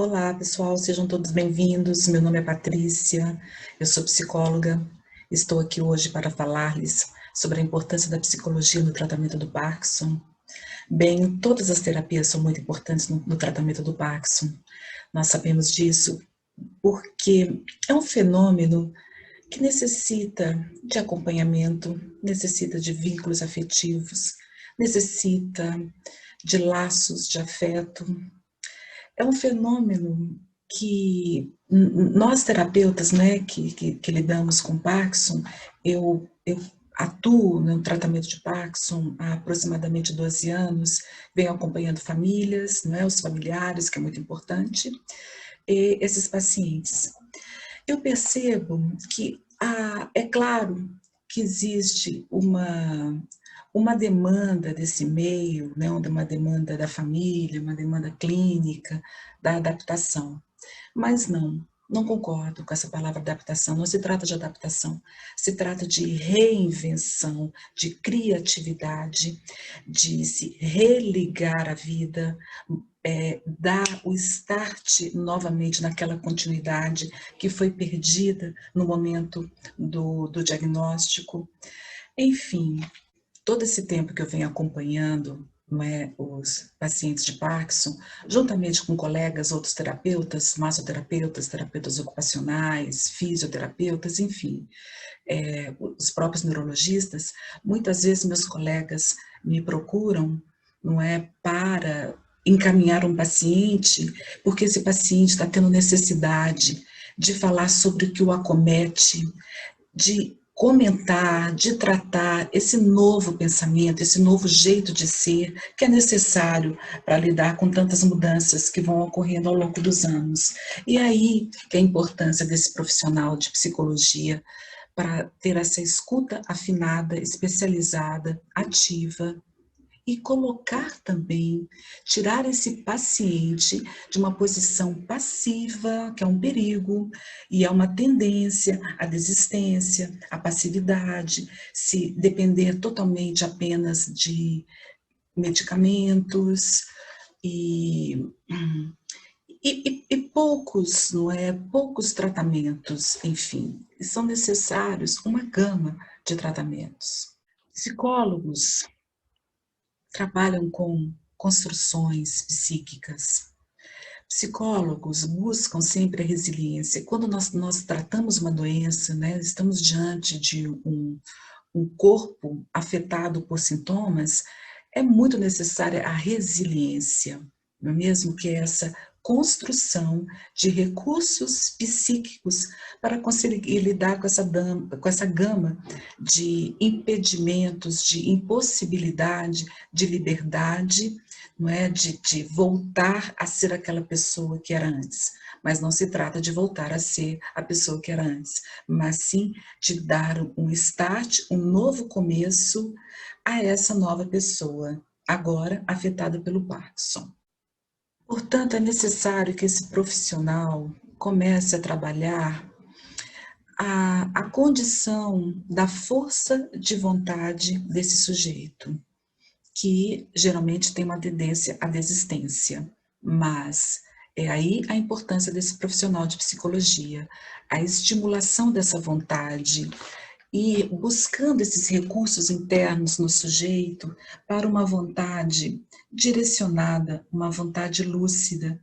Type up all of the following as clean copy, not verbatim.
Olá, pessoal, sejam todos bem-vindos. Meu nome é Patrícia, eu sou psicóloga. Estou aqui hoje para falar-lhes sobre a importância da psicologia no tratamento do Parkinson. Bem, todas as terapias são muito importantes no tratamento do Parkinson. Nós sabemos disso porque é um fenômeno que necessita de acompanhamento, necessita de vínculos afetivos, necessita de laços de afeto. É um fenômeno que nós terapeutas, né, que lidamos com Parkinson, eu atuo no tratamento de Parkinson há aproximadamente 12 anos, venho acompanhando famílias, né, os familiares, que é muito importante, e esses pacientes. Eu percebo que, é claro que existe uma demanda desse meio, né, uma demanda da família, uma demanda clínica, da adaptação. Mas não concordo com essa palavra adaptação, não se trata de adaptação, se trata de reinvenção, de criatividade, de se religar à vida, dar o start novamente naquela continuidade que foi perdida no momento do diagnóstico. Enfim, todo esse tempo que eu venho acompanhando, não é, os pacientes de Parkinson, juntamente com colegas, outros terapeutas, massoterapeutas, terapeutas ocupacionais, fisioterapeutas, enfim, os próprios neurologistas, muitas vezes meus colegas me procuram, não é, para encaminhar um paciente, porque esse paciente está tendo necessidade de falar sobre o que o acomete, de comentar, de tratar esse novo pensamento, esse novo jeito de ser que é necessário para lidar com tantas mudanças que vão ocorrendo ao longo dos anos. E aí que é a importância desse profissional de psicologia para ter essa escuta afinada, especializada, ativa, e colocar também, tirar esse paciente de uma posição passiva, que é um perigo, e é uma tendência à desistência, à passividade, se depender totalmente apenas de medicamentos e, e poucos, não é? Poucos tratamentos, enfim, são necessários uma gama de tratamentos. Psicólogos trabalham com construções psíquicas. Psicólogos buscam sempre a resiliência. Quando nós tratamos uma doença, né, estamos diante de um corpo afetado por sintomas, é muito necessária a resiliência, não é mesmo? Que é essa construção de recursos psíquicos para conseguir lidar com essa gama de impedimentos, de impossibilidade, de liberdade, não é? De voltar a ser aquela pessoa que era antes. Mas não se trata de voltar a ser a pessoa que era antes, mas sim de dar um start, um novo começo a essa nova pessoa, agora afetada pelo Parkinson. Portanto, é necessário que esse profissional comece a trabalhar a condição da força de vontade desse sujeito, que geralmente tem uma tendência à desistência, mas é aí a importância desse profissional de psicologia, a estimulação dessa vontade e buscando esses recursos internos no sujeito para uma vontade direcionada, uma vontade lúcida.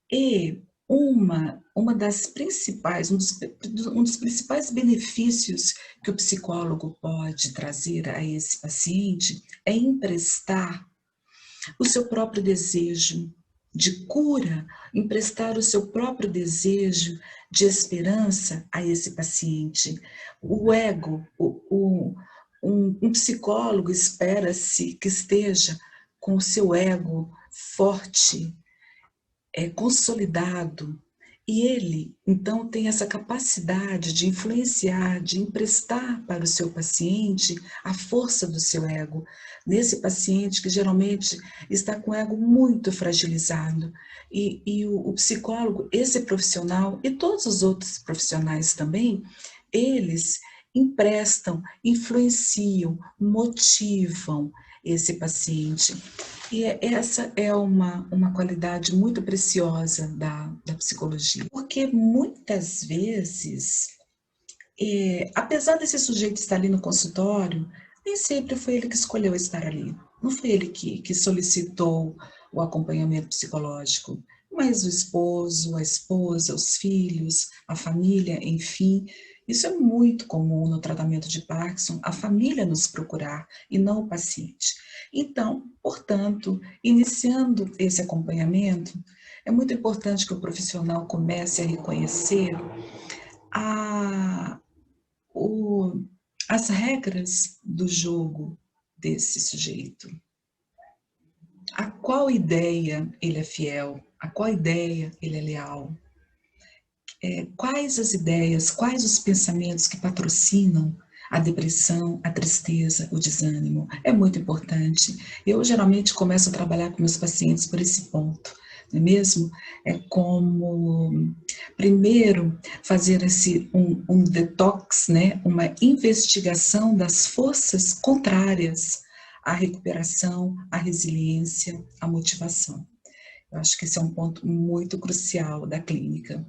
E uma das principais, um dos principais benefícios que o psicólogo pode trazer a esse paciente é emprestar o seu próprio desejo de cura, emprestar o seu próprio desejo de esperança a esse paciente. O ego, um psicólogo espera-se que esteja com o seu ego forte, consolidado, e ele, então, tem essa capacidade de influenciar, de emprestar para o seu paciente a força do seu ego, nesse paciente que geralmente está com o ego muito fragilizado. E o psicólogo, esse profissional, e todos os outros profissionais também, eles emprestam, influenciam, motivam esse paciente. E essa é uma qualidade muito preciosa da psicologia, porque muitas vezes, apesar desse sujeito estar ali no consultório, nem sempre foi ele que escolheu estar ali, não foi ele que solicitou o acompanhamento psicológico, mas o esposo, a esposa, os filhos, a família, enfim. Isso é muito comum no tratamento de Parkinson, a família nos procurar e não o paciente. Então, portanto, iniciando esse acompanhamento, é muito importante que o profissional comece a reconhecer a, o, as regras do jogo desse sujeito. A qual ideia ele é fiel, a qual ideia ele é leal. Quais as ideias, quais os pensamentos que patrocinam a depressão, a tristeza, o desânimo. É muito importante. Eu geralmente começo a trabalhar com meus pacientes por esse ponto, não é mesmo? É como, primeiro, fazer um detox, né? Uma investigação das forças contrárias à recuperação, à resiliência, à motivação. Eu acho que esse é um ponto muito crucial da clínica,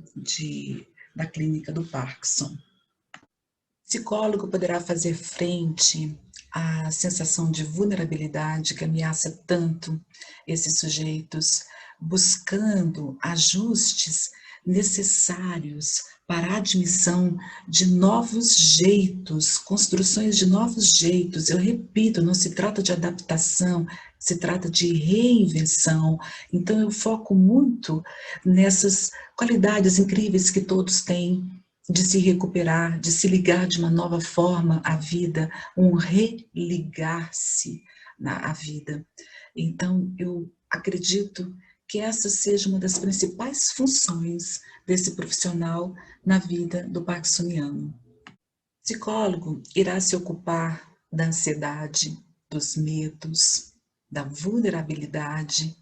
da clínica do Parkinson. O psicólogo poderá fazer frente à sensação de vulnerabilidade que ameaça tanto esses sujeitos, buscando ajustes necessários para a admissão de novos jeitos, construções de novos jeitos. Eu repito, não se trata de adaptação, se trata de reinvenção. Então eu foco muito nessas qualidades incríveis que todos têm de se recuperar, de se ligar de uma nova forma à vida, um religar-se à vida. Então eu acredito que essa seja uma das principais funções desse profissional na vida do parkinsoniano. O psicólogo irá se ocupar da ansiedade, dos medos, da vulnerabilidade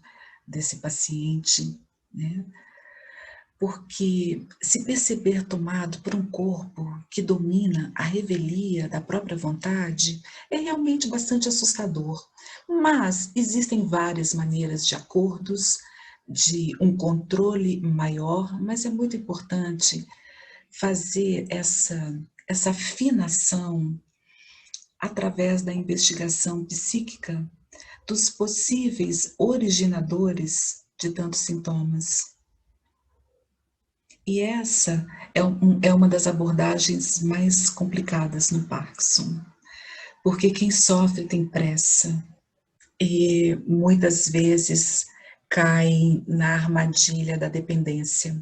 desse paciente, né? Porque se perceber tomado por um corpo que domina a revelia da própria vontade é realmente bastante assustador. Mas existem várias maneiras de acordos, de um controle maior, mas é muito importante fazer essa afinação através da investigação psíquica dos possíveis originadores de tantos sintomas. E essa é uma das abordagens mais complicadas no Parkinson, porque quem sofre tem pressa e muitas vezes cai na armadilha da dependência,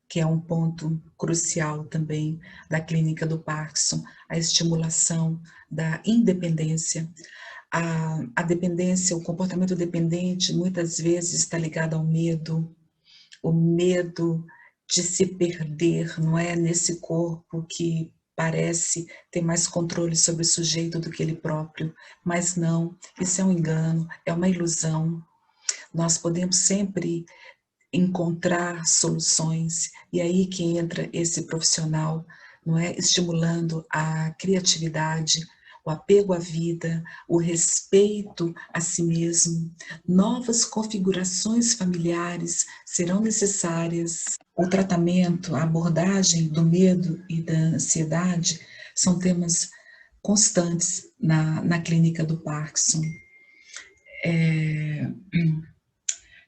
que é um ponto crucial também da clínica do Parkinson, a estimulação da independência. A dependência, o comportamento dependente muitas vezes está ligado ao medo, o medo de se perder, não é? Nesse corpo que parece ter mais controle sobre o sujeito do que ele próprio, mas não, isso é um engano, é uma ilusão. Nós podemos sempre encontrar soluções, e aí que entra esse profissional, não é? Estimulando a criatividade, o apego à vida, o respeito a si mesmo. Novas configurações familiares serão necessárias. O tratamento, a abordagem do medo e da ansiedade são temas constantes na clínica do Parkinson.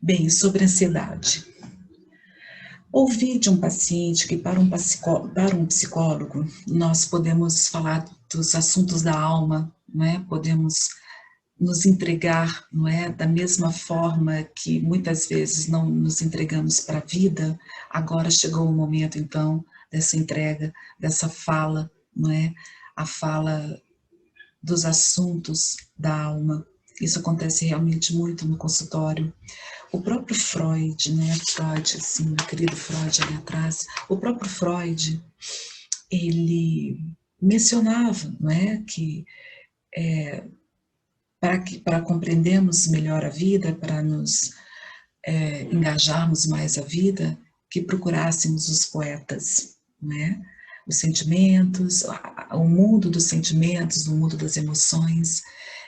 Bem, sobre ansiedade. Ouvir de um paciente que para um psicólogo nós podemos falar dos assuntos da alma, não é? Podemos nos entregar, não é? Da mesma forma que muitas vezes não nos entregamos para a vida, agora chegou o momento então dessa entrega, dessa fala, não é? A fala dos assuntos da alma. Isso acontece realmente muito no consultório. O próprio Freud, né, Freud, assim, meu querido Freud ali atrás, o próprio Freud, ele mencionava, não é, que para compreendermos melhor a vida, para nos engajarmos mais a vida, que procurássemos os poetas, não é? Os sentimentos, o mundo dos sentimentos, o mundo das emoções.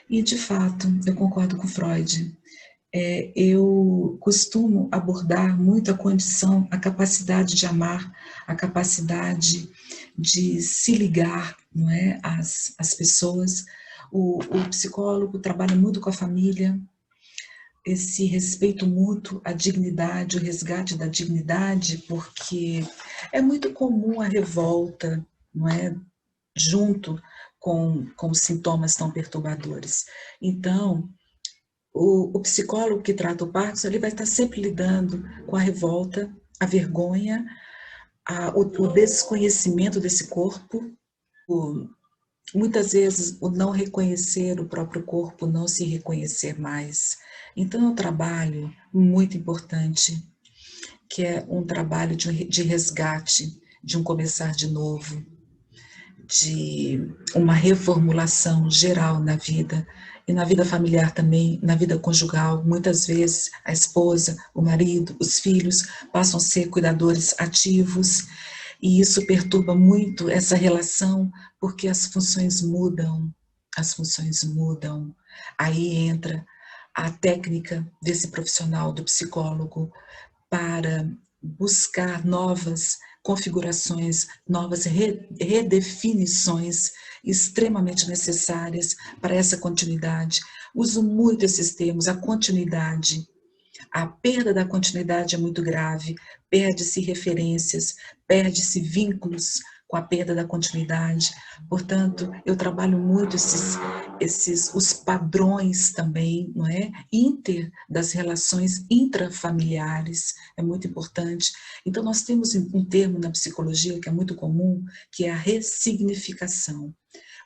E, de fato, eu concordo com Freud, eu costumo abordar muito a condição, a capacidade de amar, a capacidade de se ligar, não é, às pessoas. O psicólogo trabalha muito com a família, esse respeito mútuo, a dignidade, o resgate da dignidade, porque é muito comum a revolta, não é, junto com sintomas tão perturbadores. Então, o psicólogo que trata o Parkinson, ele vai estar sempre lidando com a revolta, a vergonha, o desconhecimento desse corpo, muitas vezes o não reconhecer o próprio corpo, não se reconhecer mais. Então é um trabalho muito importante, que é um trabalho de resgate, de um começar de novo, de uma reformulação geral na vida, e na vida familiar também, na vida conjugal. Muitas vezes a esposa, o marido, os filhos passam a ser cuidadores ativos, e isso perturba muito essa relação, porque as funções mudam, as funções mudam. Aí entra a técnica desse profissional, do psicólogo, para buscar novas configurações, novas redefinições extremamente necessárias para essa continuidade. Uso muito esses termos, a continuidade. A perda da continuidade é muito grave, perde-se referências, perde-se vínculos com a perda da continuidade. Portanto, eu trabalho muito os padrões também, não é? Das relações intrafamiliares, é muito importante. Então, nós temos um termo na psicologia que é muito comum, que é a ressignificação.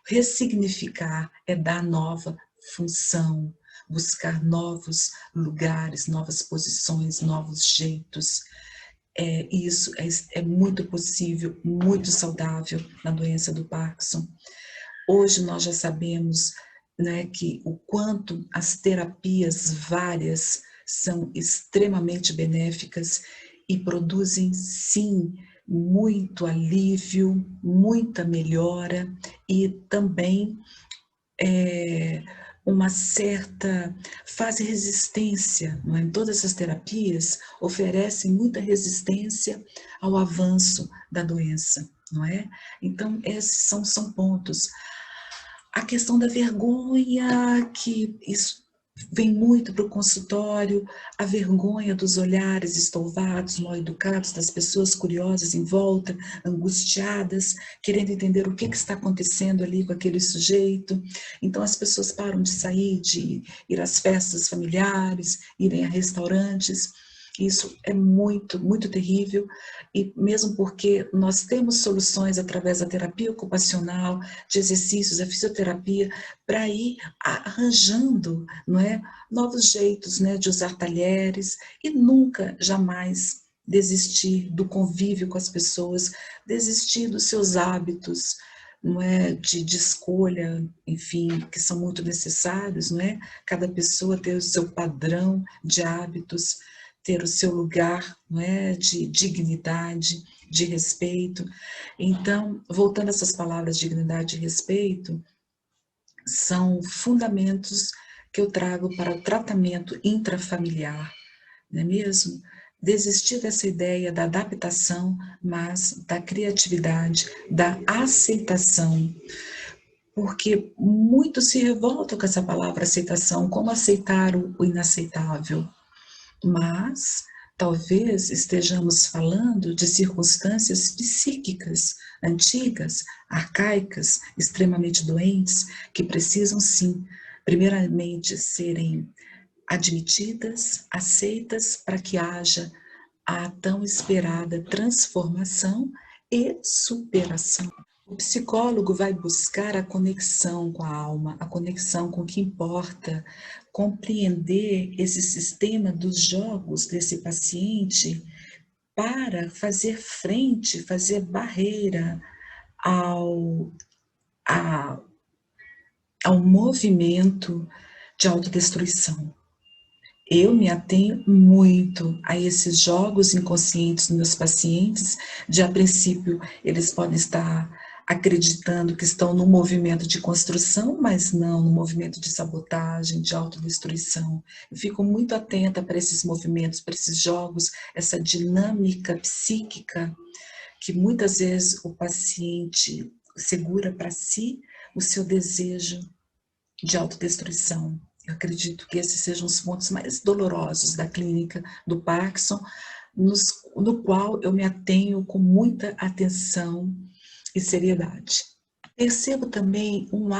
Ressignificar é dar nova função, buscar novos lugares, novas posições, novos jeitos. Isso é muito possível, muito saudável na doença do Parkinson. Hoje nós já sabemos, né, que o quanto as terapias várias são extremamente benéficas e produzem, sim, muito alívio, muita melhora e também uma certa fase resistência, não é? Todas essas terapias oferecem muita resistência ao avanço da doença, não é? Então, esses são pontos. A questão da vergonha, que isso vem muito para o consultório, a vergonha dos olhares estouvados, mal educados, das pessoas curiosas em volta, angustiadas, querendo entender o que está acontecendo ali com aquele sujeito. Então as pessoas param de sair, de ir às festas familiares, irem a restaurantes. Isso é muito, muito terrível, e mesmo porque nós temos soluções através da terapia ocupacional, de exercícios, da fisioterapia, para ir arranjando, não é, novos jeitos, né, de usar talheres, e nunca, jamais desistir do convívio com as pessoas, desistir dos seus hábitos, não é, de escolha, enfim, que são muito necessários, não é? Cada pessoa ter o seu padrão de hábitos, ter o seu lugar, não é, de dignidade, de respeito. Então, voltando a essas palavras, dignidade e respeito, são fundamentos que eu trago para o tratamento intrafamiliar, não é mesmo? Desistir dessa ideia da adaptação, mas da criatividade, da aceitação, porque muitos se revoltam com essa palavra aceitação, como aceitar o inaceitável. Mas talvez estejamos falando de circunstâncias psíquicas antigas, arcaicas, extremamente doentes, que precisam sim, primeiramente, serem admitidas, aceitas, para que haja a tão esperada transformação e superação. O psicólogo vai buscar a conexão com a alma, a conexão com o que importa, compreender esse sistema dos jogos desse paciente para fazer frente, fazer barreira ao, a, ao movimento de autodestruição. Eu me atenho muito a esses jogos inconscientes dos meus pacientes, de a princípio eles podem estar acreditando que estão no movimento de construção, mas não no movimento de sabotagem, de autodestruição. Eu fico muito atenta para esses movimentos, para esses jogos, essa dinâmica psíquica que muitas vezes o paciente segura para si o seu desejo de autodestruição. Eu acredito que esses sejam os pontos mais dolorosos da clínica do Parkinson, no qual eu me atenho com muita atenção e seriedade. Percebo também um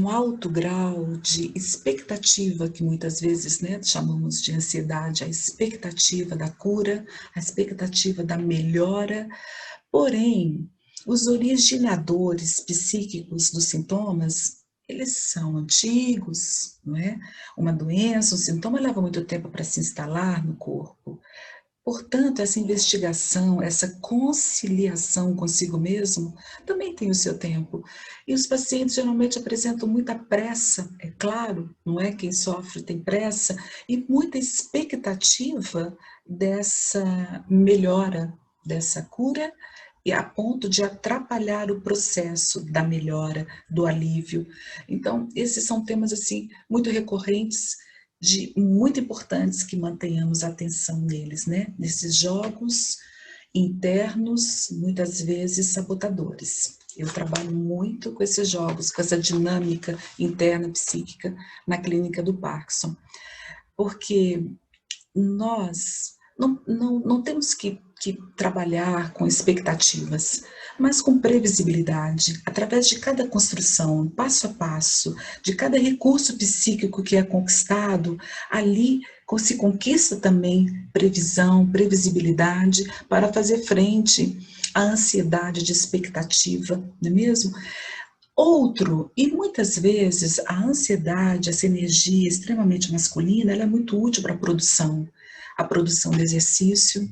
alto grau de expectativa, que muitas vezes, né, chamamos de ansiedade, a expectativa da cura, a expectativa da melhora, porém, os originadores psíquicos dos sintomas, eles são antigos, não é? Uma doença, um sintoma leva muito tempo para se instalar no corpo. Portanto, essa investigação, essa conciliação consigo mesmo, também tem o seu tempo. E os pacientes geralmente apresentam muita pressa, é claro, não é? Quem sofre tem pressa, e muita expectativa dessa melhora, dessa cura, e a ponto de atrapalhar o processo da melhora, do alívio. Então, esses são temas assim muito recorrentes, muito importantes que mantenhamos atenção neles, né? Nesses jogos internos, muitas vezes sabotadores. Eu trabalho muito com esses jogos, com essa dinâmica interna psíquica na clínica do Parkinson, porque nós não temos que trabalhar com expectativas, mas com previsibilidade, através de cada construção, passo a passo, de cada recurso psíquico que é conquistado, ali se conquista também previsão, previsibilidade, para fazer frente à ansiedade de expectativa, não é mesmo? Outro, e muitas vezes a ansiedade, essa energia extremamente masculina, ela é muito útil para a produção do exercício,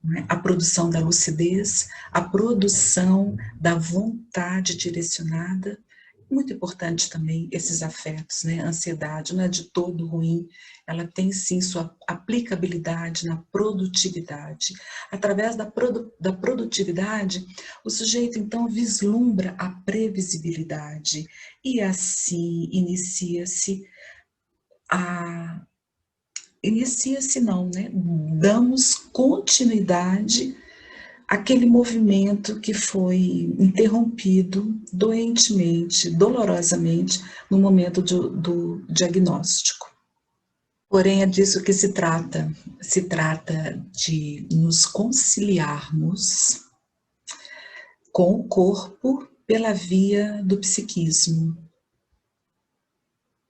né? A produção da lucidez, a produção da vontade direcionada. Muito importante também esses afetos, né? A ansiedade não é de todo ruim, ela tem sim sua aplicabilidade na produtividade. Através da produtividade, o sujeito então vislumbra a previsibilidade e assim inicia-se não, né? Damos continuidade aquele movimento que foi interrompido doentemente, dolorosamente, no momento do diagnóstico. Porém, é disso que se trata de nos conciliarmos com o corpo pela via do psiquismo.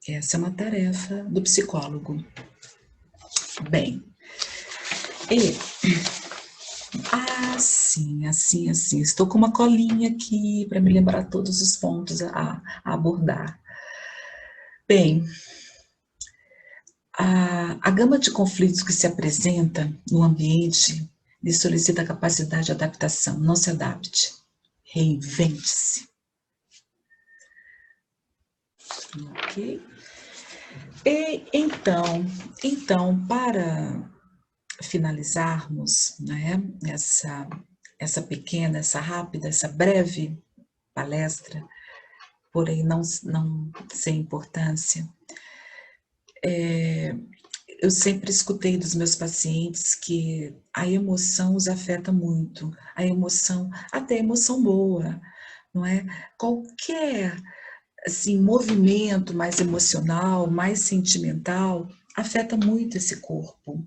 Essa é uma tarefa do psicólogo. Bem, assim. Estou com uma colinha aqui para me lembrar todos os pontos a abordar. Bem, a gama de conflitos que se apresenta no ambiente lhe solicita a capacidade de adaptação. Não se adapte, reinvente-se. Ok? E então, para finalizarmos, né, essa pequena, essa rápida, essa breve palestra, porém não sem importância, eu sempre escutei dos meus pacientes que a emoção os afeta muito, a emoção, até a emoção boa, não é? Qualquer assim, movimento mais emocional, mais sentimental, afeta muito esse corpo.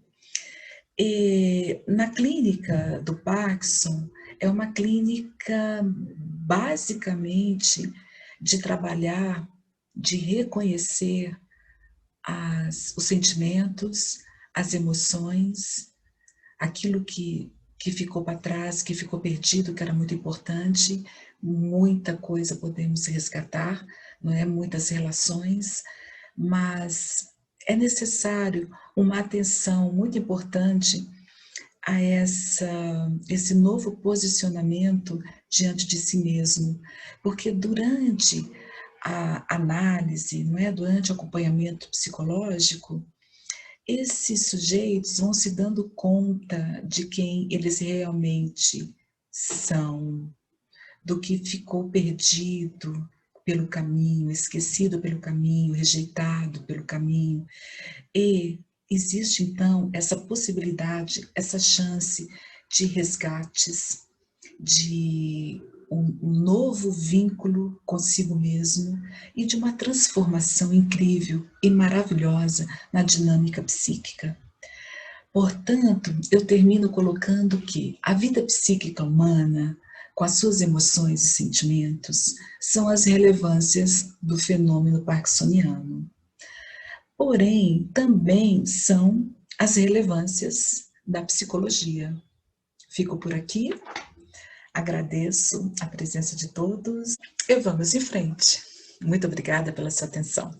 E na clínica do Parkinson, é uma clínica basicamente de trabalhar, de reconhecer os sentimentos, as emoções, aquilo que ficou para trás, que ficou perdido, que era muito importante, muita coisa podemos resgatar, não é? Muitas relações, mas é necessário uma atenção muito importante a esse novo posicionamento diante de si mesmo, porque durante a análise, não é? Durante o acompanhamento psicológico, esses sujeitos vão se dando conta de quem eles realmente são, do que ficou perdido pelo caminho, esquecido pelo caminho, rejeitado pelo caminho. E existe, então, essa possibilidade, essa chance de resgates, de um novo vínculo consigo mesmo e de uma transformação incrível e maravilhosa na dinâmica psíquica. Portanto, eu termino colocando que a vida psíquica humana, com as suas emoções e sentimentos, são as relevâncias do fenômeno parkinsoniano. Porém, também são as relevâncias da psicologia. Fico por aqui, agradeço a presença de todos e vamos em frente. Muito obrigada pela sua atenção.